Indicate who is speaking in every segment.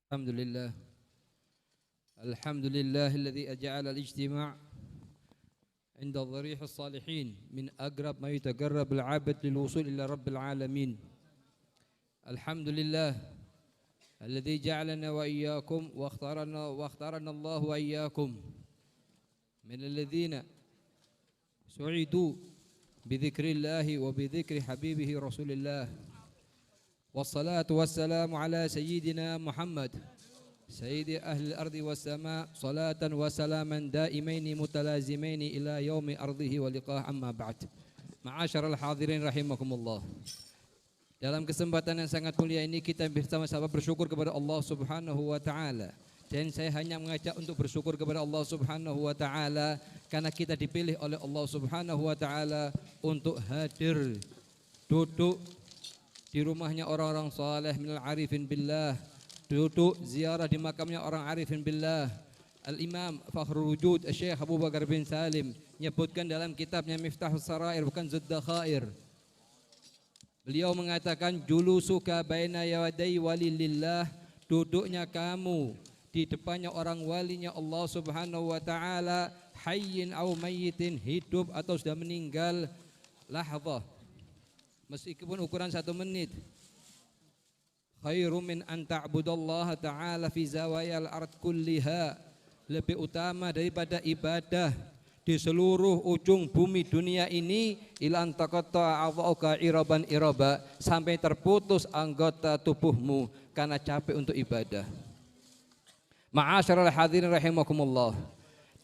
Speaker 1: الحمد لله الحمد لله الذي أجعل الاجتماع عند ضريح الصالحين من أقرب ما يتقرب العبد للوصول إلى رب العالمين. الحمد لله الذي جعلنا وإياكم واختارنا الله وإياكم من الذين سعدوا بذكر الله وبذكر حبيبه رسول الله، والصلاة والسلام على سيدنا محمد سيد أهل الأرض والسماء، صلاة وسلاما دائمين متلازمين إلى يوم أرضه ولقاه. أما بعد، معاشر الحاضرين rahimakumullah. Dalam kesempatan yang sangat mulia ini kita bersama-sama bersyukur kepada Allah Subhanahu wa taala. Dan saya hanya mengajak untuk bersyukur kepada Allah Subhanahu wa taala karena kita dipilih oleh Allah Subhanahu wa taala untuk hadir duduk di rumahnya orang-orang saleh minal arifin billah, duduk ziarah di makamnya orang arifin billah. Al-Imam Fakhrul Wujud Syekh Abu Bakar bin Salim menyebutkan dalam kitabnya Miftahus Sarair, bukan Zuddakhair. Beliau mengatakan julusuka baina yawadai walilillah, duduknya kamu di depannya orang walinya Allah Subhanahu wa taala, hayyin au mayyitin, hidup atau sudah meninggal, lahzah, meskipun ukuran 1 menit. Khairum min an ta'budallaha ta'ala fi zawayal ard kulliha, lebih utama daripada ibadah di seluruh ujung bumi dunia ini, ilan taqatta a'dha'uka iraban iraba, sampai terputus anggota tubuhmu karena capek untuk ibadah. Ma'asyiral hadirin rahimakumullah,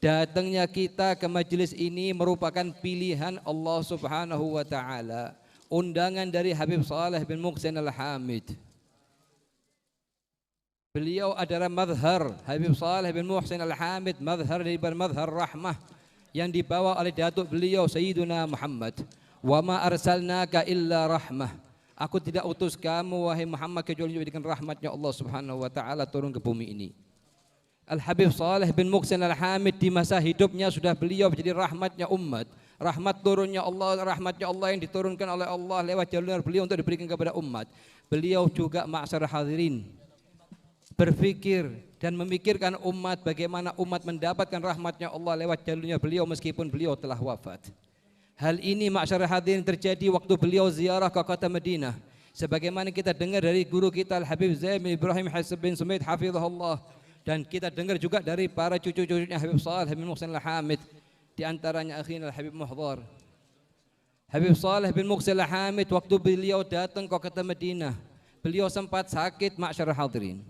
Speaker 1: datangnya kita ke majelis ini merupakan pilihan Allah Subhanahu wa taala, undangan dari Habib Saleh bin Muhsin Al-Hamid. Beliau adalah madhar, Habib Saleh bin Muhsin Al-Hamid, madhar dari madhar rahmah yang dibawa oleh datuk beliau Sayyiduna Muhammad. Wa ma arsalnaka illa rahmah, aku tidak utus kamu wahai Muhammad kecuali dengan rahmatnya Allah Subhanahu wa taala turun ke bumi ini. Al-Habib Saleh bin Muhsin Al-Hamid di masa hidupnya sudah beliau menjadi rahmatnya umat, rahmat turunnya Allah, rahmatnya Allah yang diturunkan oleh Allah lewat jalur beliau untuk diberikan kepada umat. Beliau juga ma'asyar hadirin berpikir dan memikirkan umat, bagaimana umat mendapatkan rahmatnya Allah lewat jalurnya beliau meskipun beliau telah wafat. Hal ini ma'asyar hadirin terjadi waktu beliau ziarah ke kota Madinah, sebagaimana kita dengar dari guru kita Al-Habib Zaid bin Ibrahim Hasib bin Sumaid hafizahullah, dan kita dengar juga dari para cucu-cucunya Habib Saleh bin Muhsin Al-Hamid, di antaranya akhina Habib Muhdhar. Habib Saleh bin Muhsin Al-Hamid waktu beliau datang ke kota Madinah, beliau sempat sakit ma'asyar hadirin.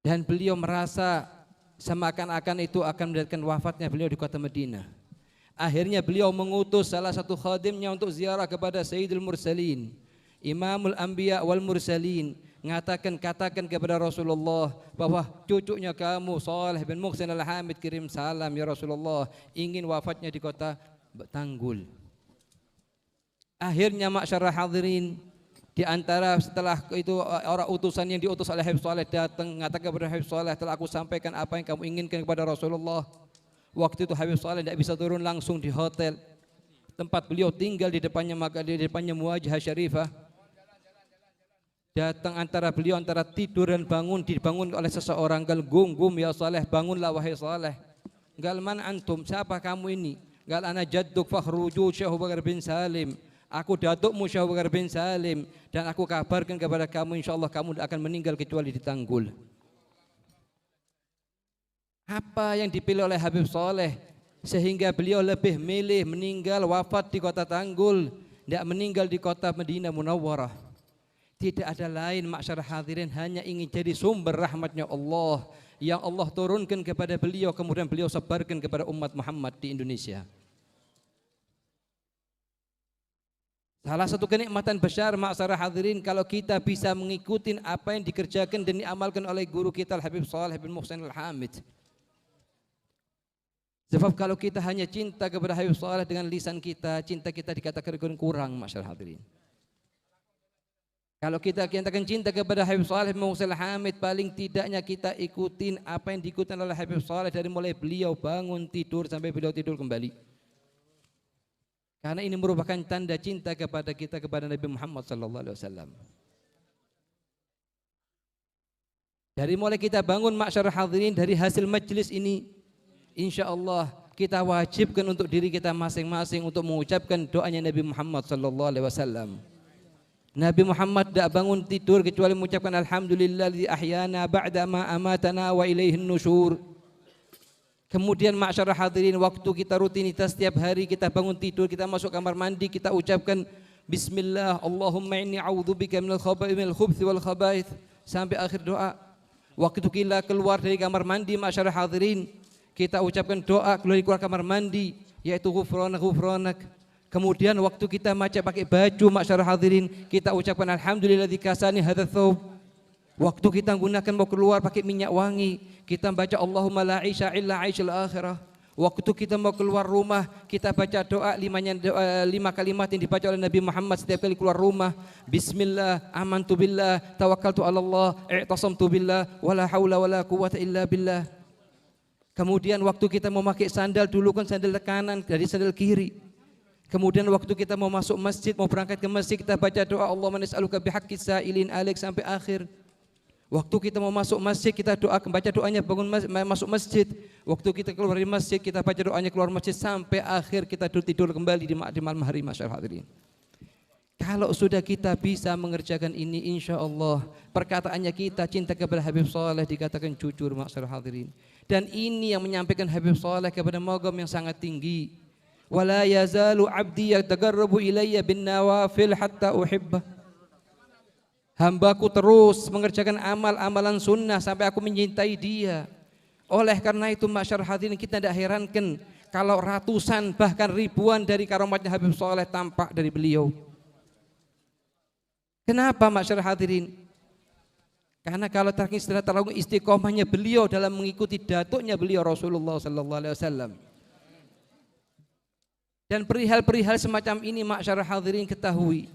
Speaker 1: Dan beliau merasa seakan-akan itu akan mendatangkan wafatnya beliau di kota Madinah. Akhirnya beliau mengutus salah satu khadimnya untuk ziarah kepada Sayyidul Mursalin, Imamul Anbiya wal Mursalin, katakan kepada Rasulullah bahwa cucunya kamu Saleh bin Muhsin Al-Hamid kirim salam ya Rasulullah, ingin wafatnya di kota Tanggul. Akhirnya ma'asyar hadirin, di antara setelah itu orang utusan yang diutus oleh Habib Saleh datang mengatakan kepada Habib Saleh, telah aku sampaikan apa yang kamu inginkan kepada Rasulullah. Waktu itu Habib Saleh tidak bisa turun langsung di hotel tempat beliau tinggal, di depannya maka di depannya Muwajjah Syarifah. Datang antara beliau antara tidur dan bangun, dibangun oleh seseorang. Gal gum ya Saleh, bangunlah wahai Saleh. Gal man antum, siapa kamu ini? Gal ana jadduk Fakhrul Wujud Syekh Abu Bakar bin Salim, aku datukmu Syekh Abu Bakar bin Salim, dan aku kabarkan kepada kamu insyaallah kamu tidak akan meninggal kecuali di Tanggul. Apa yang dipilih oleh Habib Saleh sehingga beliau lebih milih meninggal wafat di kota Tanggul, tidak meninggal di kota Madinah Munawwarah? Tidak ada lain ma'asyar hadirin, hanya ingin jadi sumber rahmatnya Allah yang Allah turunkan kepada beliau, kemudian beliau sebarkan kepada umat Muhammad di Indonesia. Salah satu kenikmatan besar ma'asyar hadirin kalau kita bisa mengikuti apa yang dikerjakan dan diamalkan oleh guru kita Habib Saleh bin Muhsin Al-Hamid. Sebab kalau kita hanya cinta kepada Habib Saleh dengan lisan kita, cinta kita dikatakan kurang ma'asyar hadirin. Kalau kita katakan cinta kepada Habib Saleh bin Muhsin Al-Hamid, paling tidaknya kita ikutin apa yang diikutin oleh Habib Saleh dari mulai beliau bangun tidur sampai beliau tidur kembali. Karena ini merupakan tanda cinta kepada kita kepada Nabi Muhammad sallallahu alaihi wasallam. Dari mulai kita bangun ma'syarul hadirin, dari hasil majlis ini, insya Allah kita wajibkan untuk diri kita masing-masing untuk mengucapkan doanya Nabi Muhammad sallallahu alaihi wasallam. Nabi Muhammad tidak bangun tidur kecuali mengucapkan alhamdulillah ahyana ba'da ma amatana wa ilaihin nusyur. Kemudian ma'syarul hadirin, waktu kita rutinitas setiap hari kita bangun tidur, kita masuk kamar mandi, kita ucapkan bismillah Allahumma inni a'udzubika minal khubuthi wal khaba'ith sampai akhir doa. Waktu kita keluar dari kamar mandi ma'syarul hadirin, kita ucapkan doa keluar kamar mandi, yaitu ghufranak ghufranak. Kemudian waktu kita pakai baju ma'syarul hadirin, kita ucapkan alhamdulilladzi kasani hadzal thawb. Waktu kita gunakan mau keluar pakai minyak wangi, kita baca Allahumma la 'aisha illa 'aishal akhirah. Waktu kita mau keluar rumah, kita baca doa 5 kalimat yang dibaca oleh Nabi Muhammad setiap kali keluar rumah. Bismillah, amantu billah, tawakkaltu 'ala Allah, i'tasamtu billah, wala haula wala quwwata illa billah. Kemudian waktu kita mau pakai sandal, dulu kan sandal kanan dari sandal kiri. Kemudian waktu kita mau masuk masjid, mau berangkat ke masjid, kita baca doa Allahumma nas'aluka bihaqqis sa'ilin alik sampai akhir. Waktu kita mau masuk masjid, kita baca doanya bangun masuk masjid. Waktu kita keluar dari masjid, kita baca doanya keluar masjid sampai akhir kita tidur kembali di malam hari masyarakat hadirin. Kalau sudah kita bisa mengerjakan ini, insya Allah perkataannya kita cinta kepada Habib Saleh dikatakan jujur masyarakat hadirin. Dan ini yang menyampaikan Habib Saleh kepada magam yang sangat tinggi. Wala yazalu abdi yataqarrabu ilayya bin nawafil hatta uhibbah. Hambaku terus mengerjakan amal-amalan sunnah sampai aku mencintai dia. Oleh karena itu masyarakat hadirin, kita tidak herankan kalau ratusan bahkan ribuan dari karomatnya Habib Saleh tampak dari beliau. Kenapa masyarakat hadirin? Karena kalau terlalu istiqomahnya beliau dalam mengikuti datuknya beliau Rasulullah sallallahu alaihi wasallam. Dan perihal-perihal semacam ini masyarakat hadirin ketahui,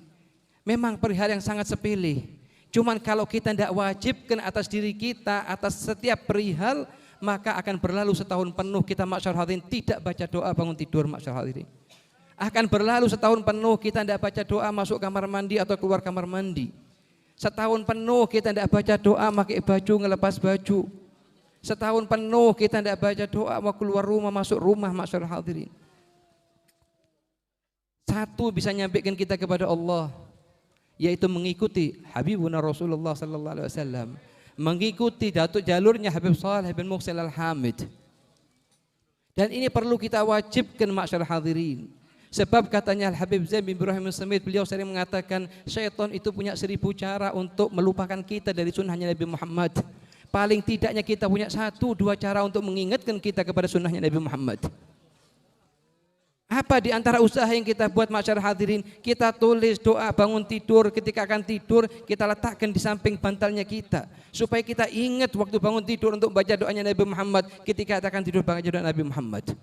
Speaker 1: memang perihal yang sangat sepele. Cuman kalau kita tidak wajibkan atas diri kita atas setiap perihal, maka akan berlalu setahun penuh kita masyarakat hadirin tidak baca doa bangun tidur masyarakat hadirin. Akan berlalu setahun penuh kita tidak baca doa masuk kamar mandi atau keluar kamar mandi. Setahun penuh kita tidak baca doa pakai baju ngelepas baju. Setahun penuh kita tidak baca doa mau keluar rumah masuk rumah masyarakat hadirin. Satu bisa nyampaikan kita kepada Allah, yaitu mengikuti Habibuna Rasulullah sallallahu alaihi wasallam, mengikuti jalurnya Habib Saleh bin Muqsil Al-Hamid. Dan ini perlu kita wajibkan masyarakat hadirin. Sebab katanya Al-Habib Zain bin Ibrahim As-Samit, beliau sering mengatakan syaitan itu punya 1000 cara untuk melupakan kita dari sunnahnya Nabi Muhammad. Paling tidaknya kita punya 1-2 cara untuk mengingatkan kita kepada sunnahnya Nabi Muhammad. Apa di antara usaha yang kita buat masyarakat hadirin? Kita tulis doa bangun tidur, ketika akan tidur kita letakkan di samping bantalnya kita, supaya kita ingat waktu bangun tidur untuk baca doanya Nabi Muhammad, ketika akan tidur baca doa Nabi Muhammad.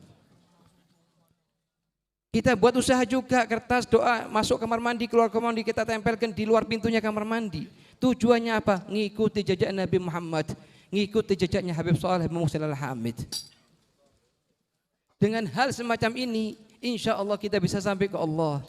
Speaker 1: Kita buat usaha juga kertas doa masuk kamar mandi, keluar kamar mandi kita tempelkan di luar pintunya kamar mandi. Tujuannya apa? Ngikuti jejak Nabi Muhammad, ngikuti jejaknya Habib Saleh bin Muqsil Al-Hamid. Dengan hal semacam ini, insya Allah kita bisa sampai ke Allah.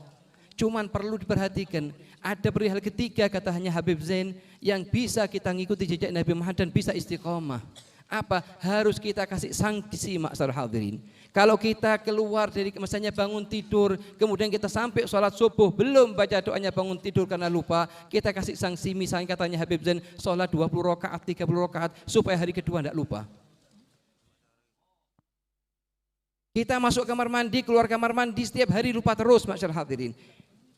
Speaker 1: Cuman perlu diperhatikan, ada perihal ketiga katanya Habib Zain yang bisa kita ngikuti jejak Nabi Muhammad dan bisa istiqomah. Apa? Harus kita kasih sanksi masyarakat hadirin. Kalau kita keluar dari misalnya bangun tidur, kemudian kita sampai sholat subuh belum baca doanya bangun tidur karena lupa, kita kasih sanksi. Misalnya katanya Habib Zain, sholat 20 rakaat, 30 rakaat supaya hari kedua tidak lupa. Kita masuk kamar mandi, keluar kamar mandi setiap hari lupa terus masyarakat hadirin.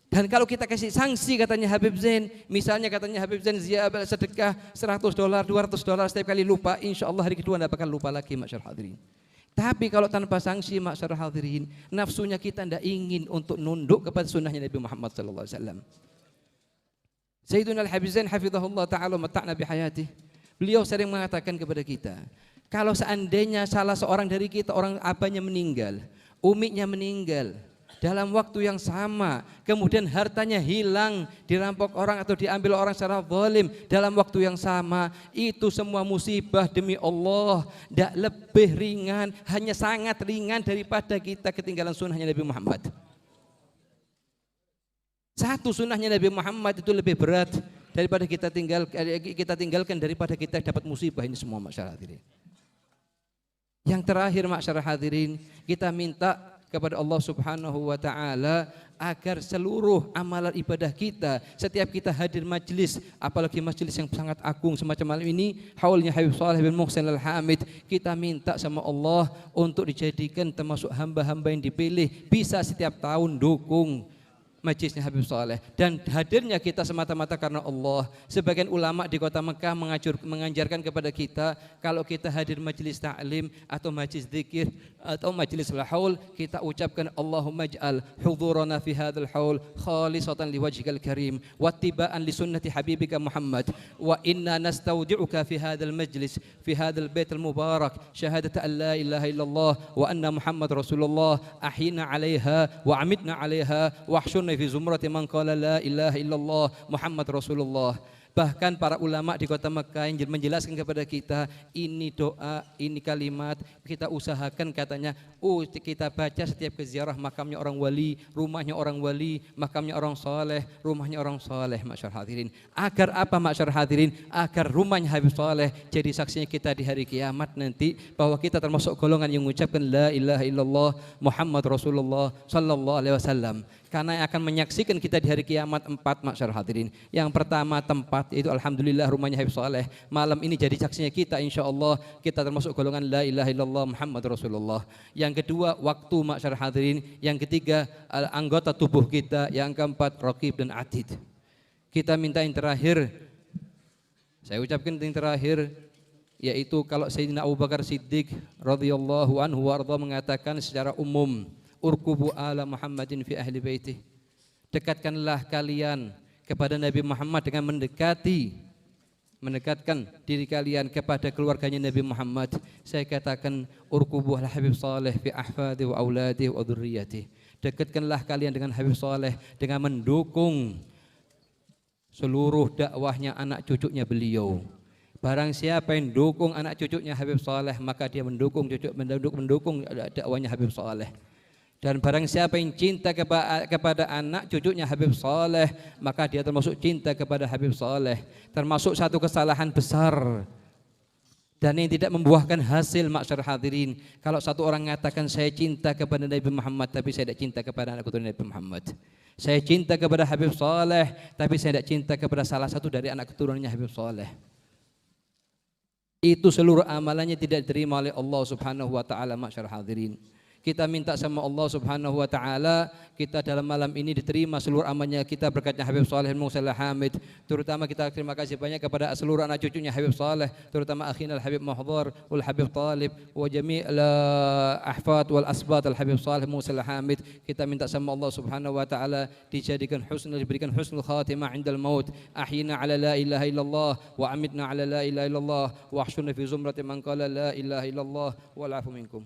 Speaker 1: Dan kalau kita kasih sanksi katanya Habib Zain, misalnya katanya Habib Zain sedekah $100, $200 setiap kali lupa, insya Allah hari kedua tidak bakal lupa lagi masyarakat hadirin. Tapi kalau tanpa sanksi masyarakat hadirin, nafsunya kita tidak ingin untuk nunduk kepada sunnahnya Nabi Muhammad SAW. Sayyiduna Al-Habib Zain hafizahullah ta'ala mata'na bihayatih, beliau sering mengatakan kepada kita, kalau seandainya salah seorang dari kita, orang abahnya meninggal, umiknya meninggal, dalam waktu yang sama, kemudian hartanya hilang, dirampok orang atau diambil orang secara zalim dalam waktu yang sama, itu semua musibah demi Allah, tidak lebih ringan, hanya sangat ringan daripada kita ketinggalan sunnahnya Nabi Muhammad. Satu sunnahnya Nabi Muhammad itu lebih berat daripada kita tinggalkan daripada kita dapat musibah ini semua, masyarakat hadirin. Yang terakhir, masyarakat hadirin, kita minta kepada Allah Subhanahu wa taala agar seluruh amalan ibadah kita, setiap kita hadir majelis, apalagi majelis yang sangat agung semacam malam ini, haulnya Habib Shalih bin Muhsin Al-Hamid, kita minta sama Allah untuk dijadikan termasuk hamba-hamba yang dipilih, bisa setiap tahun dukung majlisnya Habib Shalih, dan hadirnya kita semata-mata karena Allah. Sebagian ulama di kota Mekah mengajarkan kepada kita, kalau kita hadir majlis ta'lim atau majlis zikir atau majlis al-haul, kita ucapkan Allahumma ij'al hudhurana fi hadzal haul khalisatan liwajhikal karim wattiba'an li sunnati habibika Muhammad, wa inna nastaudi'uka fi hadzal majlis fi hadzal baitul mubarak syahadata an la ilaha illallah wa anna Muhammad Rasulullah, ahyina 'alaiha wa amitna 'alaiha wa ahshurna fi zumrati man qala la ilaha illallah Muhammad Rasulullah. Bahkan para ulama di kota Mekah yang menjelaskan kepada kita, ini doa, ini kalimat, kita usahakan katanya, kita baca setiap ke ziarah makamnya orang wali, rumahnya orang wali, makamnya orang soleh, rumahnya orang soleh, masyarakat hadirin. Agar apa, masyarakat hadirin? Agar rumahnya Habib Shalih jadi saksinya kita di hari kiamat nanti, bahwa kita termasuk golongan yang mengucapkan la ilaha illallah Muhammad Rasulullah sallallahu alaihi wasallam. Karena yang akan menyaksikan kita di hari kiamat 4, masyarakat hadirin. Yang pertama tempat, yaitu alhamdulillah rumahnya Habib Shalih. Malam ini jadi saksinya kita, insya Allah kita termasuk golongan la ilaha illallah Muhammad Rasulullah. Yang kedua waktu, masyarakat hadirin. Yang ketiga anggota tubuh kita. Yang keempat raqib dan atid. Kita minta yang terakhir, saya ucapkan yang terakhir, yaitu kalau Sayyidina Abu Bakar Siddiq radhiyallahu anhu warda mengatakan secara umum, urkubu ala Muhammadin fi ahli baitih, dekatkanlah kalian kepada Nabi Muhammad dengan mendekatkan diri kalian kepada keluarganya Nabi Muhammad. Saya katakan urkubu ala Habib Shalih fi ahfadi wa auladi wa dzurriyyati, dekatkanlah kalian dengan Habib Shalih dengan mendukung seluruh dakwahnya anak cucunya beliau. Barang siapa yang dukung anak cucunya Habib Shalih, maka dia mendukung dakwahnya Habib Shalih. Dan barang siapa yang cinta kepada anak cucunya Habib Shalih, maka dia termasuk cinta kepada Habib Shalih. Termasuk satu kesalahan besar dan yang tidak membuahkan hasil, masyarakat hadirin, kalau satu orang mengatakan saya cinta kepada Nabi Muhammad tapi saya tidak cinta kepada anak keturunan Nabi Muhammad. Saya cinta kepada Habib Shalih tapi saya tidak cinta kepada salah satu dari anak keturunannya Habib Shalih. Itu seluruh amalannya tidak diterima oleh Allah Subhanahu wa taala, masyarakat hadirin. Kita minta sama Allah Subhanahu wa taala, kita dalam malam ini diterima seluruh amalnya kita berkatnya Habib Shalih bin Muhsin Al-Hamid. Terutama kita terima kasih banyak kepada seluruh anak cucunya Habib Shalih, terutama akhina Al-Habib Mahdhar wal Habib Talib wa jami' al-ahfad wal asbat Al-Habib Shalih bin Muhsin Al-Hamid. Kita minta sama Allah Subhanahu wa taala diberikan husnul khatimah indal maut. Ahyina ala la ilaha illallah wa amitna ala la ilaha illallah wa ahshurna fi zumrati man qala la ilaha illallah wal afu minkum.